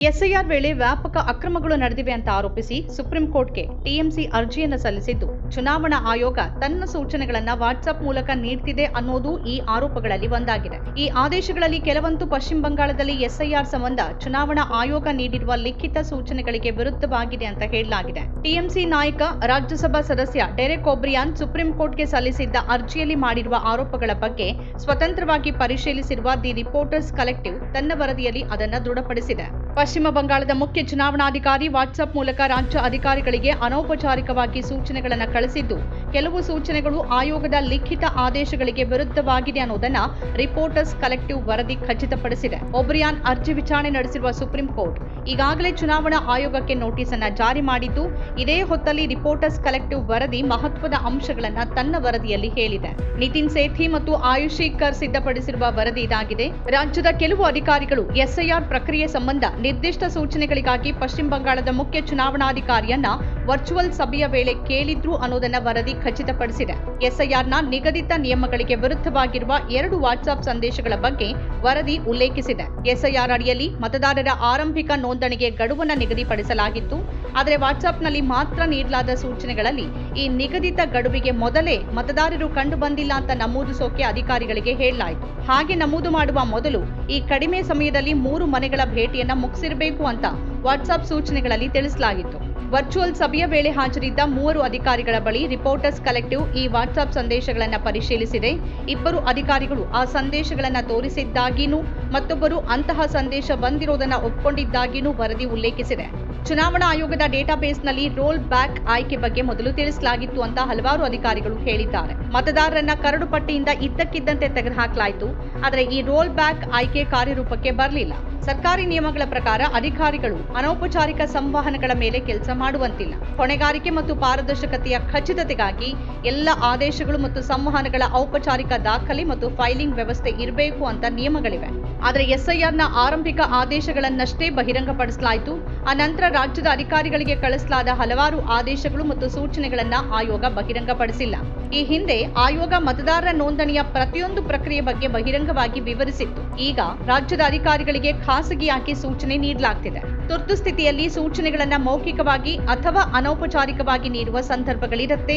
SIR ವೇಳೆ ವ್ಯಾಪಕ ಅಕ್ರಮಗಳು ನಡೆದಿವೆ ಅಂತ ಆರೋಪಿಸಿ ಸುಪ್ರೀಂ ಕೋರ್ಟ್ಗೆ ಟಿಎಂಸಿ ಅರ್ಜಿಯನ್ನು ಸಲ್ಲಿಸಿದ್ದು, ಚುನಾವಣಾ ಆಯೋಗ ತನ್ನ ಸೂಚನೆಗಳನ್ನು ವಾಟ್ಸ್ಆಪ್ ಮೂಲಕ ನೀಡುತ್ತಿದೆ ಅನ್ನೋದು ಈ ಆರೋಪಗಳಲ್ಲಿ ಒಂದಾಗಿದೆ. ಈ ಆದೇಶಗಳಲ್ಲಿ ಕೆಲವಂತೂ ಪಶ್ಚಿಮ ಬಂಗಾಳದಲ್ಲಿ ಎಸ್ಐಆರ್ ಸಂಬಂಧ ಚುನಾವಣಾ ಆಯೋಗ ನೀಡಿರುವ ಲಿಖಿತ ಸೂಚನೆಗಳಿಗೆ ವಿರುದ್ಧವಾಗಿದೆ ಅಂತ ಹೇಳಲಾಗಿದೆ. ಟಿಎಂಸಿ ನಾಯಕ ರಾಜ್ಯಸಭಾ ಸದಸ್ಯ ಡೆರೆಕ್ ಒಬ್ರಿಯಾನ್ ಸುಪ್ರೀಂ ಕೋರ್ಟ್ಗೆ ಸಲ್ಲಿಸಿದ್ದ ಅರ್ಜಿಯಲ್ಲಿ ಮಾಡಿರುವ ಆರೋಪಗಳ ಬಗ್ಗೆ ಸ್ವತಂತ್ರವಾಗಿ ಪರಿಶೀಲಿಸಿರುವ ದಿ ರಿಪೋರ್ಟರ್ಸ್ ಕಲೆಕ್ಟಿವ್ ತನ್ನ ವರದಿಯಲ್ಲಿ ಅದನ್ನು ದೃಢಪಡಿಸಿದೆ. ಪಶ್ಚಿಮ ಬಂಗಾಳದ ಮುಖ್ಯ ಚುನಾವಣಾಧಿಕಾರಿ ವಾಟ್ಸ್ಆಪ್ ಮೂಲಕ ರಾಜ್ಯ ಅಧಿಕಾರಿಗಳಿಗೆ ಅನೌಪಚಾರಿಕವಾಗಿ ಸೂಚನೆಗಳನ್ನು ಕಳಿಸಿದ್ದು, ಕೆಲವು ಸೂಚನೆಗಳು ಆಯೋಗದ ಲಿಖಿತ ಆದೇಶಗಳಿಗೆ ವಿರುದ್ಧವಾಗಿದೆ ಅನ್ನೋದನ್ನ ರಿಪೋರ್ಟರ್ಸ್ ಕಲೆಕ್ಟಿವ್ ವರದಿ ಖಚಿತಪಡಿಸಿದೆ. ಒಬ್ರಿಯಾನ್ ಅರ್ಜಿ ವಿಚಾರಣೆ ನಡೆಸಿರುವ ಸುಪ್ರೀಂ ಕೋರ್ಟ್ ಈಗಾಗಲೇ ಚುನಾವಣಾ ಆಯೋಗಕ್ಕೆ ನೋಟಿಸ್ ಅನ್ನು ಜಾರಿ ಮಾಡಿದ್ದು, ಇದೇ ಹೊತ್ತಲ್ಲಿ ರಿಪೋರ್ಟರ್ಸ್ ಕಲೆಕ್ಟಿವ್ ವರದಿ ಮಹತ್ವದ ಅಂಶಗಳನ್ನು ತನ್ನ ವರದಿಯಲ್ಲಿ ಹೇಳಿದೆ. ನಿತಿನ್ ಸೇಥಿ ಮತ್ತು ಆಯುಷಿ ಕರ್ ಸಿದ್ಧಪಡಿಸಿರುವ ವರದಿ ಇದಾಗಿದೆ. ರಾಜ್ಯದ ಕೆಲವು ಅಧಿಕಾರಿಗಳು ಎಸ್ಐಆರ್ ಪ್ರಕ್ರಿಯೆ ಸಂಬಂಧ ನಿರ್ದಿಷ್ಟ ಸೂಚನೆಗಳಿಗಾಗಿ ಪಶ್ಚಿಮ ಬಂಗಾಳದ ಮುಖ್ಯ ಚುನಾವಣಾಧಿಕಾರಿಯನ್ನ ವರ್ಚುವಲ್ ಸಭೆಯ ವೇಳೆ ಕೇಳಿದ್ರು ಅನ್ನೋದನ್ನ ವರದಿ ಖಚಿತಪಡಿಸಿದೆ. ಎಸ್ಐಆರ್ನ ನಿಗದಿತ ನಿಯಮಗಳಿಗೆ ವಿರುದ್ಧವಾಗಿರುವ 2 ವಾಟ್ಸ್ಆಪ್ ಸಂದೇಶಗಳ ಬಗ್ಗೆ ವರದಿ ಉಲ್ಲೇಖಿಸಿದೆ. ಎಸ್ಐಆರ್ ಅಡಿಯಲ್ಲಿ ಮತದಾರರ ಆರಂಭಿಕ ನೋಂದಣಿಗೆ ಗಡುವನ್ನು ನಿಗದಿಪಡಿಸಲಾಗಿತ್ತು. ಆದರೆ ವಾಟ್ಸ್ಆಪ್ನಲ್ಲಿ ಮಾತ್ರ ನೀಡಲಾದ ಸೂಚನೆಗಳಲ್ಲಿ ಈ ನಿಗದಿತ ಗಡುವಿಗೆ ಮೊದಲೇ ಮತದಾರರು ಕಂಡು ಬಂದಿಲ್ಲ ಅಂತ ನಮೂದಿಸೋಕೆ ಅಧಿಕಾರಿಗಳಿಗೆ ಹೇಳಲಾಯಿತು. ಹಾಗೆ ನಮೂದು ಮಾಡುವ ಮೊದಲು ಈ ಕಡಿಮೆ ಸಮಯದಲ್ಲಿ 3 ಮನೆಗಳ ಭೇಟಿಯನ್ನ ಮುಗಿಸಿರಬೇಕು ಅಂತ ವಾಟ್ಸ್ಆಪ್ ಸೂಚನೆಗಳಲ್ಲಿ ತಿಳಿಸಲಾಗಿತ್ತು. ವರ್ಚುವಲ್ ಸಭೆಯ ವೇಳೆ ಹಾಜರಿದ್ದ 3 ಅಧಿಕಾರಿಗಳ ಬಳಿ ರಿಪೋರ್ಟರ್ಸ್ ಕಲೆಕ್ಟಿವ್ ಈ ವಾಟ್ಸ್ಆಪ್ ಸಂದೇಶಗಳನ್ನು ಪರಿಶೀಲಿಸಿದೆ. 2 ಅಧಿಕಾರಿಗಳು ಆ ಸಂದೇಶಗಳನ್ನು ತೋರಿಸಿದ್ದಾಗಿನೂ ಮತ್ತೊಬ್ಬರು ಅಂತಹ ಸಂದೇಶ ಬಂದಿರೋದನ್ನ ಒಪ್ಪಿಕೊಂಡಿದ್ದಾಗಿನೂ ವರದಿ ಉಲ್ಲೇಖಿಸಿದೆ. ಚುನಾವಣಾ ಆಯೋಗದ ಡೇಟಾಬೇಸ್ನಲ್ಲಿ ರೋಲ್ ಬ್ಯಾಕ್ ಆಯ್ಕೆ ಬಗ್ಗೆ ಮೊದಲು ತಿಳಿಸಲಾಗಿತ್ತು ಅಂತ ಹಲವಾರು ಅಧಿಕಾರಿಗಳು ಹೇಳಿದ್ದಾರೆ. ಮತದಾರರನ್ನ ಕರಡು ಪಟ್ಟಿಯಿಂದ ಇದ್ದಕ್ಕಿದ್ದಂತೆ ತೆಗೆದುಹಾಕಲಾಯಿತು. ಆದರೆ ಈ ರೋಲ್ ಬ್ಯಾಕ್ ಆಯ್ಕೆ ಕಾರ್ಯರೂಪಕ್ಕೆ ಬರಲಿಲ್ಲ. ಸರ್ಕಾರಿ ನಿಯಮಗಳ ಪ್ರಕಾರ ಅಧಿಕಾರಿಗಳು ಅನೌಪಚಾರಿಕ ಸಂವಹನಗಳ ಮೇಲೆ ಕೆಲಸ ಮಾಡುವಂತಿಲ್ಲ. ಹೊಣೆಗಾರಿಕೆ ಮತ್ತು ಪಾರದರ್ಶಕತೆಯ ಖಚಿತತೆಗಾಗಿ ಎಲ್ಲ ಆದೇಶಗಳು ಮತ್ತು ಸಂವಹನಗಳ ಔಪಚಾರಿಕ ದಾಖಲೆ ಮತ್ತು ಫೈಲಿಂಗ್ ವ್ಯವಸ್ಥೆ ಇರಬೇಕು ಅಂತ ನಿಯಮಗಳಿವೆ. ಆದರೆ ಎಸ್ಐಆರ್ನ ಆರಂಭಿಕ ಆದೇಶಗಳನ್ನಷ್ಟೇ ಬಹಿರಂಗಪಡಿಸಲಾಯಿತು. ಆ ನಂತರ ರಾಜ್ಯದ ಅಧಿಕಾರಿಗಳಿಗೆ ಕಳಿಸಲಾದ ಹಲವಾರು ಆದೇಶಗಳು ಮತ್ತು ಸೂಚನೆಗಳನ್ನ ಆಯೋಗ ಬಹಿರಂಗಪಡಿಸಿಲ್ಲ. ಈ ಹಿಂದೆ ಆಯೋಗ ಮತದಾರರ ನೋಂದಣಿಯ ಪ್ರತಿಯೊಂದು ಪ್ರಕ್ರಿಯೆ ಬಗ್ಗೆ ಬಹಿರಂಗವಾಗಿ ವಿವರಿಸಿತ್ತು. ಈಗ ರಾಜ್ಯದ ಅಧಿಕಾರಿಗಳಿಗೆ ಖಾಸಗಿಯಾಗಿ ಸೂಚನೆ ನೀಡಲಾಗ್ತಿದೆ. ತುರ್ತು ಸ್ಥಿತಿಯಲ್ಲಿ ಸೂಚನೆಗಳನ್ನ ಮೌಖಿಕವಾಗಿ ಅಥವಾ ಅನೌಪಚಾರಿಕವಾಗಿ ನೀಡುವ ಸಂದರ್ಭಗಳಿರುತ್ತೆ.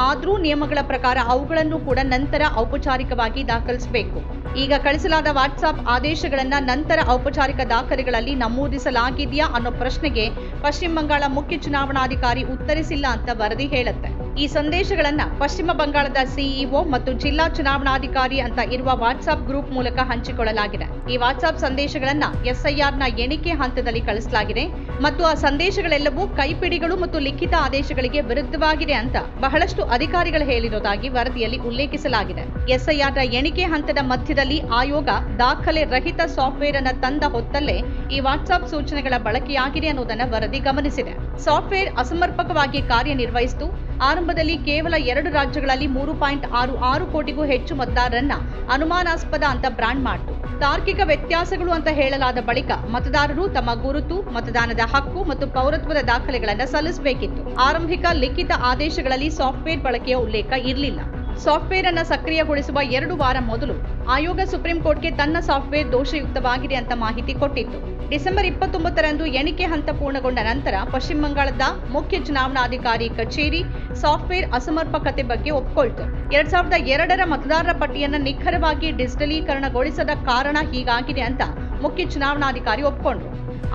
ಆದರೂ ನಿಯಮಗಳ ಪ್ರಕಾರ ಅವುಗಳನ್ನು ಕೂಡ ನಂತರ ಔಪಚಾರಿಕವಾಗಿ ದಾಖಲಿಸಬೇಕು. ಈಗ ಕಳಿಸಲಾದ ವಾಟ್ಸ್ಆಪ್ ಆದೇಶಗಳನ್ನ ನಂತರ ಔಪಚಾರಿಕ ದಾಖಲೆಗಳಲ್ಲಿ ನಮೂದಿಸಲಾಗಿದೆಯಾ ಅನ್ನೋ ಪ್ರಶ್ನೆಗೆ ಪಶ್ಚಿಮ ಬಂಗಾಳ ಮುಖ್ಯ ಚುನಾವಣಾಧಿಕಾರಿ ಉತ್ತರಿಸಿಲ್ಲ ಅಂತ ವರದಿ ಹೇಳುತ್ತೆ. ಈ ಸಂದೇಶಗಳನ್ನ ಪಶ್ಚಿಮ ಬಂಗಾಳದ ಸಿಇಒ ಮತ್ತು ಜಿಲ್ಲಾ ಚುನಾವಣಾಧಿಕಾರಿ ಅಂತ ಇರುವ ವಾಟ್ಸ್ಆಪ್ ಗ್ರೂಪ್ ಮೂಲಕ ಹಂಚಿಕೊಳ್ಳಲಾಗಿದೆ. ಈ ವಾಟ್ಸ್ಆಪ್ ಸಂದೇಶಗಳನ್ನ ಎಸ್ಐಆರ್ನ ಎಣಿಕೆ ಹಂತದಲ್ಲಿ ಕಳಿಸಲಾಗಿದೆ ಮತ್ತು ಆ ಸಂದೇಶಗಳೆಲ್ಲವೂ ಕೈಪಿಡಿಗಳು ಮತ್ತು ಲಿಖಿತ ಆದೇಶಗಳಿಗೆ ವಿರುದ್ಧವಾಗಿದೆ ಅಂತ ಬಹಳಷ್ಟು ಅಧಿಕಾರಿಗಳು ಹೇಳಿರೋದಾಗಿ ವರದಿಯಲ್ಲಿ ಉಲ್ಲೇಖಿಸಲಾಗಿದೆ. ಎಸ್ಐಆರ್ನ ಎಣಿಕೆ ಹಂತದ ಮಧ್ಯದಲ್ಲಿ ಆಯೋಗ ದಾಖಲೆ ರಹಿತ ಸಾಫ್ಟ್ವೇರ್ ಅನ್ನು ತಂದ ಹೊತ್ತಲ್ಲೇ ಈ ವಾಟ್ಸ್ಆಪ್ ಸೂಚನೆಗಳ ಬಳಕೆಯಾಗಿದೆ ಅನ್ನೋದನ್ನ ವರದಿ ಗಮನಿಸಿದೆ. ಸಾಫ್ಟ್ವೇರ್ ಅಸಮರ್ಪಕವಾಗಿ ಕಾರ್ಯನಿರ್ವಹಿಸಿತು. ಆರಂಭದಲ್ಲಿ ಕೇವಲ 2 ರಾಜ್ಯಗಳಲ್ಲಿ 3.66 ಕೋಟಿಗೂ ಹೆಚ್ಚು ಮತದಾರರನ್ನ ಅನುಮಾನಾಸ್ಪದ ಅಂತ ಬ್ರಾಂಡ್ ಮಾಡಿತು. ತಾರ್ಕಿಕ ವ್ಯತ್ಯಾಸಗಳು ಅಂತ ಹೇಳಲಾದ ಬಳಿಕ ಮತದಾರರು ತಮ್ಮ ಗುರುತು, ಮತದಾನದ ಹಕ್ಕು ಮತ್ತು ಪೌರತ್ವದ ದಾಖಲೆಗಳನ್ನು ಸಲ್ಲಿಸಬೇಕಿತ್ತು. ಆರಂಭಿಕ ಲಿಖಿತ ಆದೇಶಗಳಲ್ಲಿ ಸಾಫ್ಟ್ವೇರ್ ಬಳಕೆಯ ಉಲ್ಲೇಖ ಇರಲಿಲ್ಲ. ಸಾಫ್ಟ್ವೇರ್ ಅನ್ನು ಸಕ್ರಿಯಗೊಳಿಸುವ 2 ವಾರ ಮೊದಲು ಆಯೋಗ ಸುಪ್ರೀಂ ಕೋರ್ಟ್ಗೆ ತನ್ನ ಸಾಫ್ಟ್ವೇರ್ ದೋಷಯುಕ್ತವಾಗಿದೆ ಅಂತ ಮಾಹಿತಿ ಕೊಟ್ಟಿತ್ತು. ಡಿಸೆಂಬರ್ 29ರಂದು ಎಣಿಕೆ ಹಂತ ಪೂರ್ಣಗೊಂಡ ನಂತರ ಪಶ್ಚಿಮ ಬಂಗಾಳದ ಮುಖ್ಯ ಚುನಾವಣಾಧಿಕಾರಿ ಕಚೇರಿ ಸಾಫ್ಟ್ವೇರ್ ಅಸಮರ್ಪಕತೆ ಬಗ್ಗೆ ಒಪ್ಪಿಕೊಳ್ತು. 2002ರ ಮತದಾರರ ಪಟ್ಟಿಯನ್ನು ನಿಖರವಾಗಿ ಡಿಜಿಟಲೀಕರಣಗೊಳಿಸದ ಕಾರಣ ಹೀಗಾಗಿದೆ ಅಂತ ಮುಖ್ಯ ಚುನಾವಣಾಧಿಕಾರಿ ಒಪ್ಪಿಕೊಂಡ್ರು.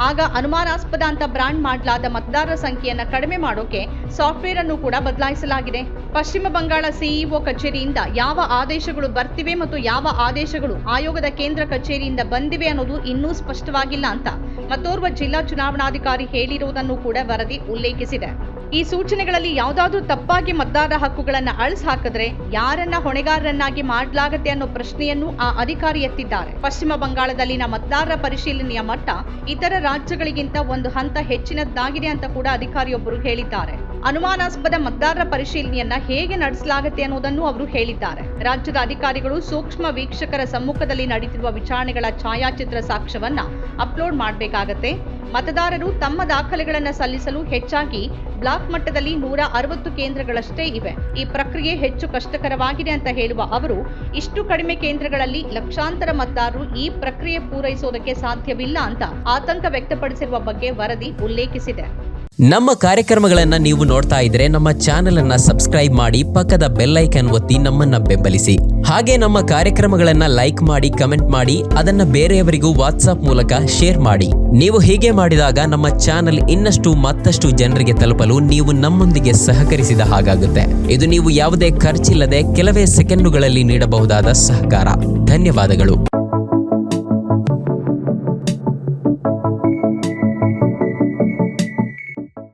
ಆಗ ಅನುಮಾನಾಸ್ಪದ ಅಂತ ಬ್ರಾಂಡ್ ಮಾಡಲಾದ ಮತದಾರರ ಸಂಖ್ಯೆಯನ್ನು ಕಡಿಮೆ ಮಾಡೋಕೆ ಸಾಫ್ಟ್ವೇರ್ ಅನ್ನು ಕೂಡ ಬದಲಾಯಿಸಲಾಗಿದೆ. ಪಶ್ಚಿಮ ಬಂಗಾಳ ಸಿಇಒ ಕಚೇರಿಯಿಂದ ಯಾವ ಆದೇಶಗಳು ಬರ್ತಿವೆ ಮತ್ತು ಯಾವ ಆದೇಶಗಳು ಆಯೋಗದ ಕೇಂದ್ರ ಕಚೇರಿಯಿಂದ ಬಂದಿವೆ ಅನ್ನೋದು ಇನ್ನೂ ಸ್ಪಷ್ಟವಾಗಿಲ್ಲ ಅಂತ ಮತ್ತೋರ್ವ ಜಿಲ್ಲಾ ಚುನಾವಣಾಧಿಕಾರಿ ಹೇಳಿರುವುದನ್ನು ಕೂಡ ವರದಿ ಉಲ್ಲೇಖಿಸಿದೆ. ಈ ಸೂಚನೆಗಳಲ್ಲಿ ಯಾವುದಾದ್ರೂ ತಪ್ಪಾಗಿ ಮತದಾರರ ಹಕ್ಕುಗಳನ್ನು ಅಳಿಸಿ ಹಾಕಿದ್ರೆ ಯಾರನ್ನ ಹೊಣೆಗಾರರನ್ನಾಗಿ ಮಾಡಲಾಗುತ್ತೆ ಅನ್ನೋ ಪ್ರಶ್ನೆಯನ್ನು ಆ ಅಧಿಕಾರಿ ಎತ್ತಿದ್ದಾರೆ. ಪಶ್ಚಿಮ ಬಂಗಾಳದಲ್ಲಿನ ಮತದಾರರ ಪರಿಶೀಲನೆಯ ಮಟ್ಟ ಇತರ ರಾಜ್ಯಗಳಿಗಿಂತ 1 ಹಂತ ಹೆಚ್ಚಿನದ್ದಾಗಿದೆ ಅಂತ ಕೂಡ ಅಧಿಕಾರಿಯೊಬ್ಬರು ಹೇಳಿದ್ದಾರೆ. ಅನುಮಾನಾಸ್ಪದ ಮತದಾರರ ಪರಿಶೀಲನೆಯನ್ನ ಹೇಗೆ ನಡೆಸಲಾಗುತ್ತೆ ಅನ್ನೋದನ್ನು ಅವರು ಹೇಳಿದ್ದಾರೆ. ರಾಜ್ಯದ ಅಧಿಕಾರಿಗಳು ಸೂಕ್ಷ್ಮ ವೀಕ್ಷಕರ ಸಮ್ಮುಖದಲ್ಲಿ ನಡೆಯುತ್ತಿರುವ ವಿಚಾರಣೆಗಳ ಛಾಯಾಚಿತ್ರ ಸಾಕ್ಷ್ಯವನ್ನ ಅಪ್ಲೋಡ್ ಮಾಡಬೇಕಾಗತ್ತೆ. ಮತದಾರರು ತಮ್ಮ ದಾಖಲೆಗಳನ್ನು ಸಲ್ಲಿಸಲು ಹೆಚ್ಚಾಗಿ ಬ್ಲಾಕ್ ಮಟ್ಟದಲ್ಲಿ 160 ಕೇಂದ್ರಗಳಷ್ಟೇ ಇವೆ. ಈ ಪ್ರಕ್ರಿಯೆ ಹೆಚ್ಚು ಕಷ್ಟಕರವಾಗಿದೆ ಅಂತ ಹೇಳುವ ಅವರು, ಇಷ್ಟು ಕಡಿಮೆ ಕೇಂದ್ರಗಳಲ್ಲಿ ಲಕ್ಷಾಂತರ ಮತದಾರರು ಈ ಪ್ರಕ್ರಿಯೆ ಪೂರೈಸೋದಕ್ಕೆ ಸಾಧ್ಯವಿಲ್ಲ ಅಂತ ಆತಂಕ ವ್ಯಕ್ತಪಡಿಸಿರುವ ಬಗ್ಗೆ ವರದಿ ಉಲ್ಲೇಖಿಸಿದೆ. ನಮ್ಮ ಕಾರ್ಯಕ್ರಮಗಳನ್ನು ನೀವು ನೋಡ್ತಾ ಇದ್ರೆ ನಮ್ಮ ಚಾನೆಲ್ ಅನ್ನ ಸಬ್ಸ್ಕ್ರೈಬ್ ಮಾಡಿ, ಪಕ್ಕದ ಬೆಲ್ ಐಕಾನ್ ಒತ್ತಿ ನಮ್ಮನ್ನ ಬೆಂಬಲಿಸಿ. ಹಾಗೆ ನಮ್ಮ ಕಾರ್ಯಕ್ರಮಗಳನ್ನ ಲೈಕ್ ಮಾಡಿ, ಕಮೆಂಟ್ ಮಾಡಿ, ಅದನ್ನ ಬೇರೆಯವರಿಗೂ ವಾಟ್ಸ್ಆಪ್ ಮೂಲಕ ಶೇರ್ ಮಾಡಿ. ನೀವು ಹೀಗೆ ಮಾಡಿದಾಗ ನಮ್ಮ ಚಾನೆಲ್ ಇನ್ನಷ್ಟು ಮತ್ತಷ್ಟು ಜನರಿಗೆ ತಲುಪಲು ನೀವು ನಮ್ಮೊಂದಿಗೆ ಸಹಕರಿಸಿದ ಹಾಗಾಗುತ್ತೆ. ಇದು ನೀವು ಯಾವುದೇ ಖರ್ಚಿಲ್ಲದೆ ಕೆಲವೇ ಸೆಕೆಂಡುಗಳಲ್ಲಿ ನೀಡಬಹುದಾದ ಸಹಕಾರ. ಧನ್ಯವಾದಗಳು.